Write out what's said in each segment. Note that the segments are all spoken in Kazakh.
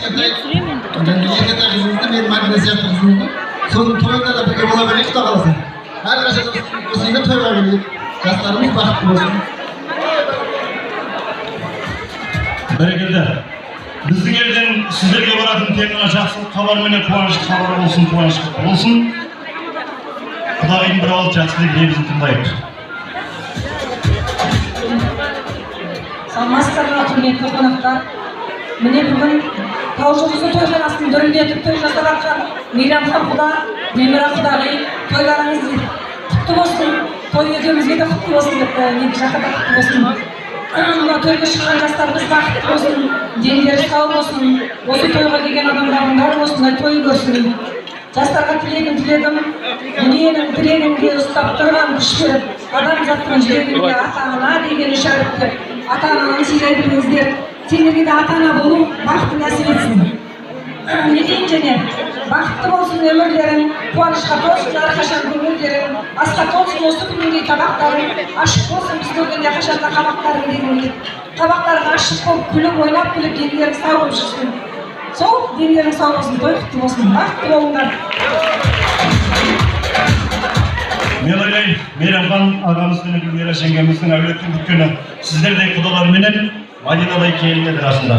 кішкентай қызымызды мен Мадина сияқты қызымды соның тойында да бірге бола берейік құдай қаласа. Әрқашан осыйға тойға келейік. Жастарымыз бақытты болсын. Бәрекелді. Біздің елден сіздерге баратын тек қана жақсылық хабар менен қуанышты хабар болсын, қуанышты болсын. Құдайдың бір ауыз жақсылық лебізін тыңдайық. Саламатсыздар, құрметті қонақтар. Міне бүгін Таужұлдызы тойханасының дүрілдетіп той жасап жатқан Мейрамхан құда, Мемира құдағи тойларыңыз құтты болсын. Той екеумізге де құтты болсын деп, мен жақында құтты болсын. Мына тойға шыққан жастарымыз бақытты болсын, дендері сау болсын, осы тойға келген адамдардың бәрі осындай той көрсін. Жастарға тілегім, дүниенің тірегінде ұстап тұрған күш беріп, адамзаттың жүрегінде ата-ана деген ішарып деп, ата-ананы сыйлай біліңіздер. Сендерге де ата-ана болу бақытты нәсіп етсін. Не дейін және, бақытты болсын өмірлерің, қуанышқа толсын әрқашан көңілдерің, асқа толсын осы күніңдей табақтарың, ашық болсын біз көргенде қашанда қабақтарың дегенде. Табақтарың ашық болып, күліп, ойнап күліп, денелерің сау болып жүрсін. Сол денелерің сау болсын, той құтты болсын, бақытты болыңдар. Мен ойлаймын, Мейрамхан ағамыз бен Гүлмира жеңгеміздің әулеттің күткені сіздердей құдалар менен Мадинадай келінеді расында.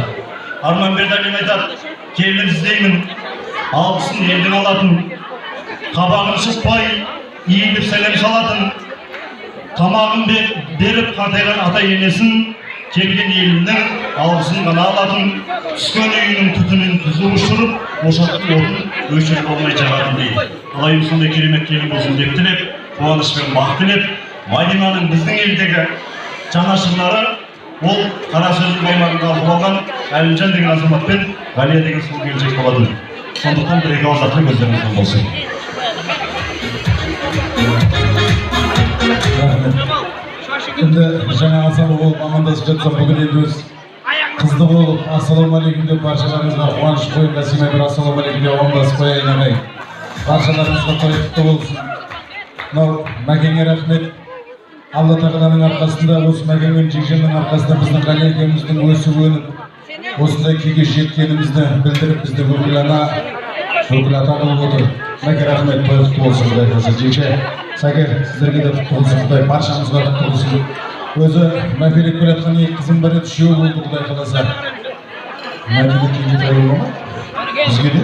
Арман Бердалин айтады, келін іздеймін, алғысын елдің алатын, қабағын шықпай, иіліп сәлем салатын, тамағын беріп қартайған ата енесін, келген елінің алғысын ғана алатын, түскен үйінің түтінін түзу ұшырып, ошақтың отын өшіріп алмай жағатын дейді. Алайым сондай керемет келін болсын деп тілеп, қуанышпен бақ тілеп, Мадинаның біздің елдегі жанашырлары ол қара сөздің аймағында алып алған Әлімжан деген азаматпен Ғалия деген сұлу келіншек болатын. Сондықтан бір-екі ауыз ақыл көздеріңіздің болсын. Енді жаңа асабы болып амандасып жатсам, бүгін енді өз қызды болып ассалаумағалейкум деп баршаларыңызға қуаныш қойып, Насима бір ассалаумағалейкум деп амандасып қояйын ағай. Баршаларыңызға той құтты болсын. Мынау Мәкеңе рахмет. Алла тағаланың арқасында, осы Мәкен мен Жекженнің арқасында біздің Ғалия екеуміздің өсіп-өніп, осындай күйге жеткенімізді білдіріп, бізді бүкіл ата қылып отыр. Мәке рахмет, той құтты болсын, Құдай қаласа. Жекше, Сәке, сіздерге де құтты болсын, Құдай баршамызға құтты болсын. Өзі мәпелеп келе жатқан екі қызым бар еді, үшеу болды, Құдай қаласа. Мәпелеп келе той бола ма? Бізге де?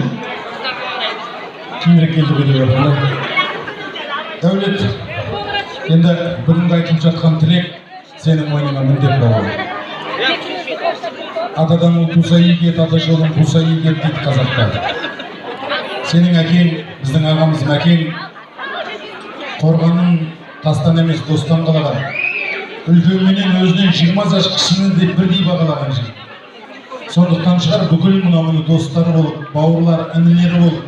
Кейінірек келді ғой деп жатыр. Дәулет, енді бүгінгі айтылып жатқан тілек сенің мойныңа міндет болады. Атадан ұл туса егет, ата жолын қуса егет дейді қазақтар. Сенің әкең, біздің ағамыз Мәкен, қорғанын тастан емес достан қалаған. Үлкенменен өзінен 20 жас кішіні деп бірдей бағалаған жігіт. Сондықтан шығар бүкіл мұны достары болып, бауырлар, інілері болып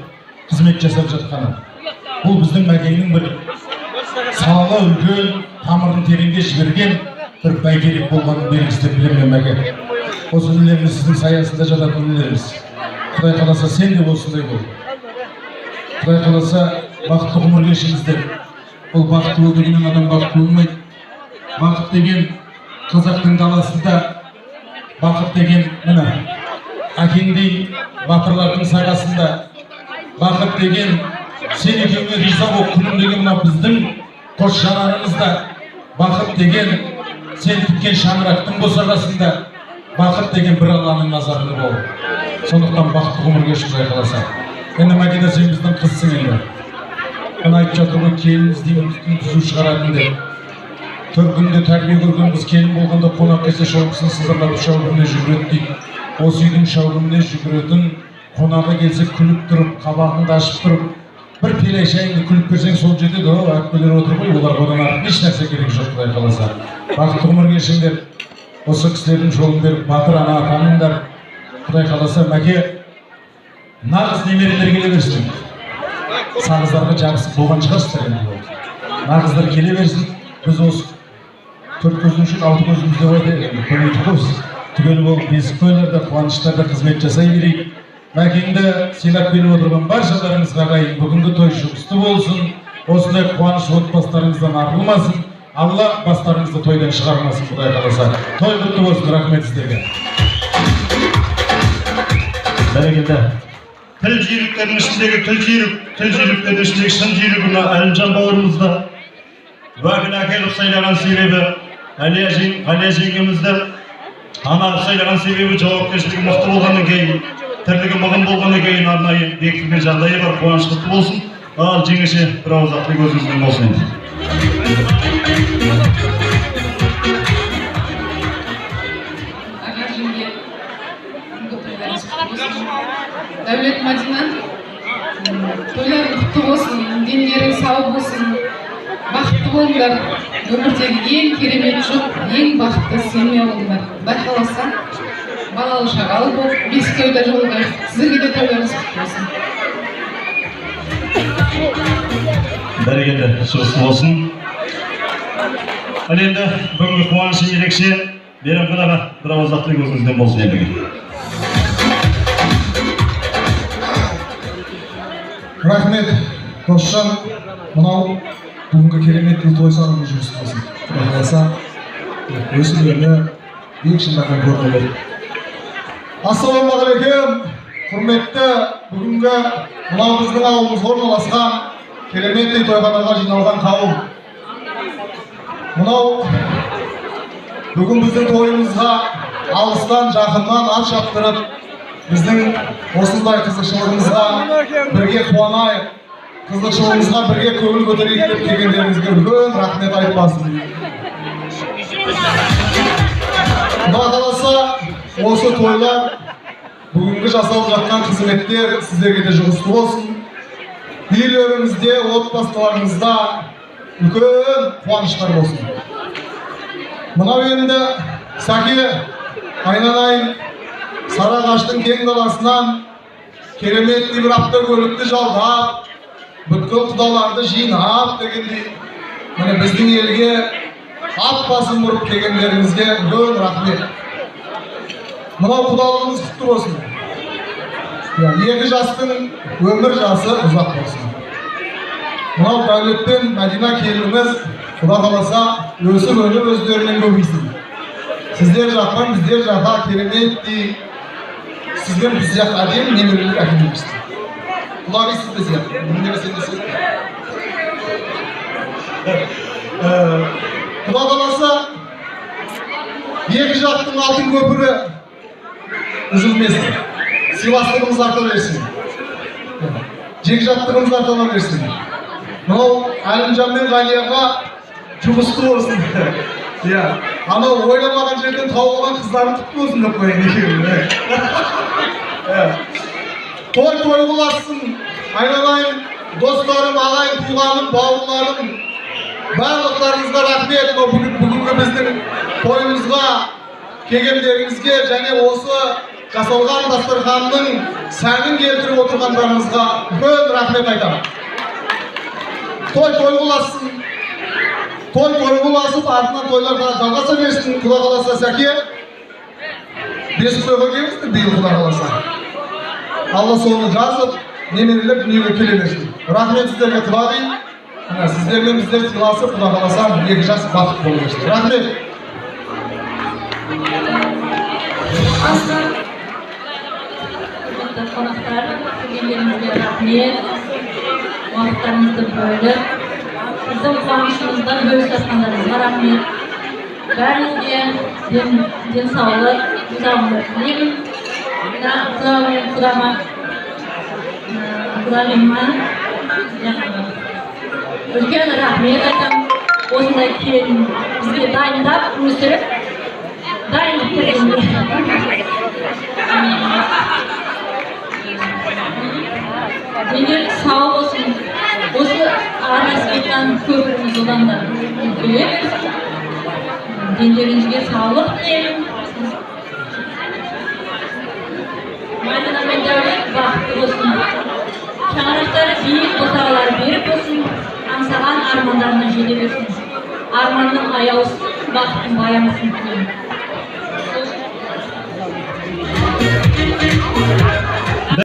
қызмет жасап жатқаны. Бұл біздің Мәкеннің бір салалы үлкен тамырын тереңге жіберген бір бәйтерек болғанын белгісі деп білемін Мәке. Осы үнілеріміз сіздің саясында жататын үнілеріміз. Құдай қаласа сен де осындай бол. Құдай қаласа бақытты ғұмыр кешіңіздер. Ол бақытты бол дегеннен адам бақытты болмайды. Бақыт деген қазақтың даласында, бақыт деген міне әкеңдей батырлардың сағасында, бақыт деген сен екеуіңе риза болып күнім деген мына біздің қос жанарымызда, бақыт деген сен тіккен шаңырақтың босағасында, бақыт деген бір Алланың назарында бол. Сондықтан бақытты ғұмыр кеш, Құдай қаласа. Енді Мәдина, сен біздің қызсың енді. Мен айтып жатыр ғой, келін іздеймін, үстін түзу шығаратын деп. Төркінде тәрбие көрген біз келін болғанда қонақ келсе шауқысын сызырлатып шауқымне жүгіреді дейді. Осы үйдің шауқымне жүгіретін, қонағы келсе күліп тұрып, қабағыңды ашып тұрып, бір пелей шайыңды күліп берсең сол жетеді. О, әпкелер отыр ғой, оларға одан артық еш нәрсе керек жоқ, Құдай қаласа. Бақытты ғұмыр кешіңдер. Осы кісілердің жолын беріп, батыр ана атаныңдар. Құдай қаласа, Мәке, нағыз немерелер келе берсін. Сағыздарға жабысып болған шығарсыздар енді. Нағыздар келе берсін. Біз осы төрт көздің үшін алты көзімізде бар еді. Көмейді қос. Түгел болып бесік тойларда, қуаныштарда қызмет жасай берейік. Мәкеңді сыйлап келіп отырған баршаларыңызға ағайын, бүгінгі той жұғысты болсын. Осындай қуаныш отбасыларыңыздан арылмасын. Алла бастарыңызды тойдан шығармасын, Құдай қаласа. Той құтты болсын, рахмет сіздерге. Бәрекелді. Тіл жүйріктерінің ішіндегі тіл жүйріктерінің ішіндегі шын жүйрік мына Әлімжан бауырымызды уәкіл әкеліп сайлаған себебі Әлия жеңгемізді ана сайлаған себебі жауапкершілігі мықты болғаннан кейін, тірлігі мығым болғаннан кейін арнайы бекітілген жағдайы бар, қуаныш құтты болсын. Ал жеңеше бір ауыз ақтық өзіңіздің болсын енді. Дәулет Мадина, тойларың құтты болсын, денлерің сау болсын, бақытты болыңдар. Өмірдегі ең керемет жұп, ең бақытты семья болыңдар. Байқаласа, балалы шағалы болып, бес тойда жолда, сіздерге де тойларыңыз құтты болсын. Бәрекелді, шығысты болсын. Ал енді бүгінгі қуанышы ерекше, мейрамханаға бір ауыз ақтық өзіңізден болсын ендігі. Рахмет, досжан, мынау бүгінгі керемет той санының жұмысы болсын. Құдай қаласа, өсімдерді биік шыңдардан көрінеді. Ассалаумағалейкум, құрметті бүгінгі мынау біздің ауылымыз орналасқан кереметтей тойханаға жиналған қауым. Мынау бүгін біздің тойымызға алыстан жақыннан ат шаптырып, біздің осындай қызықшылығымызға бірге қуанайық, қызықшылығымызға бірге көңіл көтерейік деп келгендеріңізге үлкен рахмет айтып басым. Құдай қаласа, осы тойлар, бүгінгі жасалып жатқан қызметтер сіздерге де жұғысты болсын. Үйлеріңізде, отбасыларыңызда үлкен қуаныштар болсын. Мынау енді Сәке, айналайын, Сарыағаштың кең даласынан кереметтей бір автокөлікті жалдап, бүткіл құдаларды жинап дегендей, міне біздің елге ат басын бұрып келгендеріңізге үлкен рахмет. Мынау құдалығыңыз құтты болсын. Екі жастың өмір жасы ұзақ болсын. Мынау Дәулет пен Мәдина келініміз Құда қаласа өсіп-өніп өздерінен көбейсін. Сіздер жақпан біздер жаққа кереметтей, сізден біз жаққа әдем немерелер әкелмеймізді. Құлағи сізді сияқты, немере сенде сияқты. Құда қаласа екі жақтың алтын көпірі үзілмесін. Сыйластығымыз арта берсін. Жекжаттығымыз арта берсін. Мынау Әлімжан мен Ғалияға жұмысты болсын. Анау ойламаған жерден тауылған қыздарын құтты болсын деп қояйын екеуін. Той боласын, айналайын, достарым, ағайын, туғаным, бауырларым, барлықтарыңызға рахмет. Бүгінгі біздің тойымызға келгендеріңізге және осы жасалған дастарханның сәнін келтіріп отырғандарыңызға үлкен рахмет айтамын. Той боласын, той боласып, артынан тойларға жалғаса берсін. Құда қаласа Сәке, бес тойға келіңіздер биыл Құда қаласа. Алла соны жазып, немерелер дүниеге келе берсін. Рахмет сіздерге Құдағи. Сіздермен біздер сыйласып, Құда қаласа екі жас бақыт болып берсін. Рахмет. Қонақтар, келгендеріңізге рахмет. Уақыттарыңызды бөліп, біздің қуанышымыздан бөлісіп жатқандарыңызға рахмет. Бәріңізге денсаулық, ұзағымды тілеймін. Құдағиыма үлкен рахмет айтамын. Осындай келін бізге дайындап, өсіріп, дайындық бергенге. Денелік сау болсын. Осы арасымен көпіріміз одан да үлкейе берсін. Денелеріңізге саулық тілеймін. Мадина мен Дәулет бақытты болсын. Шаңырақтары биік, бұтағалары берік болсын. Аңсаған армандарына жете берсін. Арманның аяусын, бақыттың баямысын тілеймін.